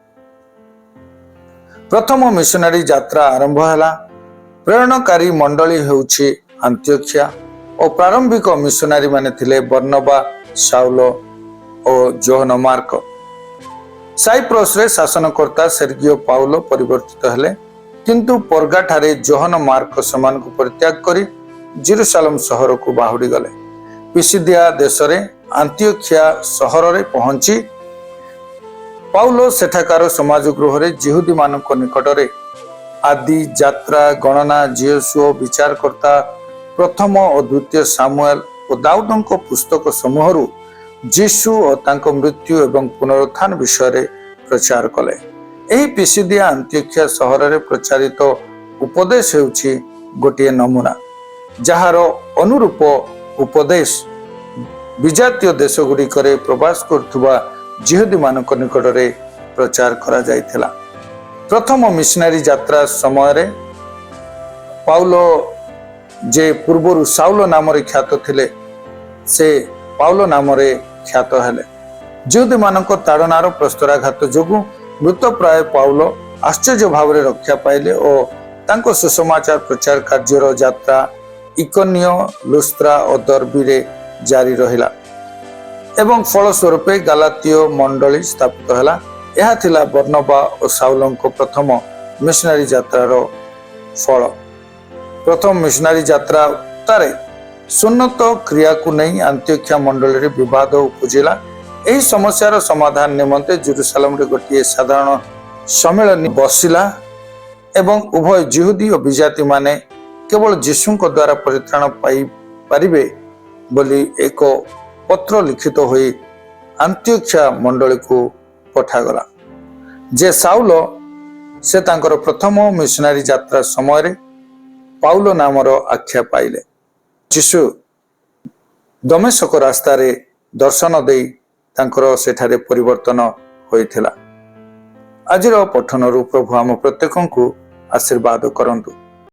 ପ୍ରଥମ ମିଶନାରୀ ଯାତ୍ରା ଆରମ୍ଭ ହେଲା। ପ୍ରେରଣକାରୀ ମଣ୍ଡଳୀ ହେଉଛି ଆନ୍ତିଓଖିଆ ଓ ପ୍ରାରମ୍ଭିକ ମିଶନାରୀ ମାନେ ଥିଲେ ବର୍ଣ୍ଣବା, ସାଉଲ ଓ ଯୋହନ ମାର୍କ। ସାଇପ୍ରସରେ ଶାସନକର୍ତ୍ତା ସେର୍ଗିଓ ପାଉଲ ପରିବର୍ତ୍ତିତ ହେଲେ, କିନ୍ତୁ ପର୍ଗାଠାରେ ଯୋହନ ମାର୍କ ସେମାନଙ୍କୁ ପରିତ୍ୟାଗ କରି ଜେରୁସାଲେମ ସହରକୁ ବାହୁଡ଼ି ଗଲେ। ପିସିଦିଆ ଦେଶରେ ଆନ୍ତିଓଖିଆ ସହରରେ ପହଞ୍ଚି ପାଉଲ ସେଠାକାର ସମାଜ ଗୃହରେ ଜିହୁଦୀମାନଙ୍କ ନିକଟରେ ଆଦି, ଯାତ୍ରା, ଗଣନା, ଜିହୋଶୁଅ, ବିଚାରକର୍ତ୍ତା, ପ୍ରଥମ ଓ ଦ୍ୱିତୀୟ ସାମୁଏଲ ଓ ଦାଉଦଙ୍କ ପୁସ୍ତକ ସମୂହରୁ ଯୀଶୁ ଓ ତାଙ୍କ ମୃତ୍ୟୁ ଏବଂ ପୁନରୁତ୍ଥାନ ବିଷୟରେ ପ୍ରଚାର କଲେ। ଏହି ପିସିଦିଆ ଆନ୍ତିଓଖିଆ ସହରରେ ପ୍ରଚାରିତ ଉପଦେଶ ହେଉଛି ଗୋଟିଏ ନମୁନା, ଯାହାର ଅନୁରୂପ ଉପଦେଶ ବିଜାତୀୟ ଦେଶଗୁଡ଼ିକରେ ପ୍ରବାସ କରୁଥିବା ଜିହୁଦୀମାନଙ୍କ ନିକଟରେ ପ୍ରଚାର କରାଯାଇଥିଲା। ପ୍ରଥମ ମିଶନାରୀ ଯାତ୍ରା ସମୟରେ ପାଉଲ, ଯେ ପୂର୍ବରୁ ସାଉଲ ନାମରେ ଖ୍ୟାତ ଥିଲେ, ସେ ପାଉଲ ନାମରେ ଖ୍ୟାତ ହେଲେ। ଜିହୁଦୀମାନଙ୍କ ତାଡ଼ନାର ପ୍ରସ୍ତରାଘାତ ଯୋଗୁଁ ମୃତପ୍ରାୟ ପାଉଲ ଆଶ୍ଚର୍ଯ୍ୟ ଭାବରେ ରକ୍ଷା ପାଇଲେ ଓ ତାଙ୍କ ସୁସମାଚାର ପ୍ରଚାର କାର୍ଯ୍ୟର ଯାତ୍ରା ଇକୋନିୟ, ଲୁସ୍ତ୍ରା ଓ ଦର୍ବିରେ ଜାରି ରହିଲା ଏବଂ ଫଳସ୍ୱରୂପେ ଗାଲାତୀୟ ମଣ୍ଡଳୀ ସ୍ଥାପିତ ହେଲା। ଏହା ଥିଲା ବର୍ଣ୍ଣବା ଓ ସାଉଲଙ୍କ ପ୍ରଥମ ମିଶନାରୀ ଯାତ୍ରାର ଫଳ। ପ୍ରଥମ ମିଶନାରୀ ଯାତ୍ରା ଉତ୍ତାରେ ସୁନ୍ନତ କ୍ରିୟାକୁ ନେଇ ଆନ୍ତିଓଖିଆ ମଣ୍ଡଳୀରେ ବିବାଦ ଉପୁଜିଲା। ଏହି ସମସ୍ୟାର ସମାଧାନ ନିମନ୍ତେ ଜେରୁସାଲେମରେ ଗୋଟିଏ ସାଧାରଣ ସମ୍ମିଳନୀ ବସିଲା ଏବଂ ଉଭୟ ଜିହୁଦୀ ଓ ବିଜାତିମାନେ କେବଳ ଯୀଶୁଙ୍କ ଦ୍ୱାରା ପରିତ୍ରାଣ ପାଇପାରିବେ ବୋଲି ଏକ ପତ୍ର ଲିଖିତ ହୋଇ ଆନ୍ତିଓଖିଆ ମଣ୍ଡଳୀକୁ ପଠାଗଲା। ଯେ ସାଉଲ, ସେ ତାଙ୍କର ପ୍ରଥମ ମିଶନାରୀ ଯାତ୍ରା ସମୟରେ ପାଉଲ ନାମର ଆଖ୍ୟା ପାଇଲେ। ଯୀଶୁ ଦମେଶକ ରାସ୍ତାରେ ଦର୍ଶନ ଦେଇ ତାଙ୍କର ସେଠାରେ ପରିବର୍ତ୍ତନ ହୋଇଥିଲା। ଆଜିର ପଠନରୁ ପ୍ରଭୁ ଆମ ପ୍ରତ୍ୟେକଙ୍କୁ ଆଶୀର୍ବାଦ କରନ୍ତୁ।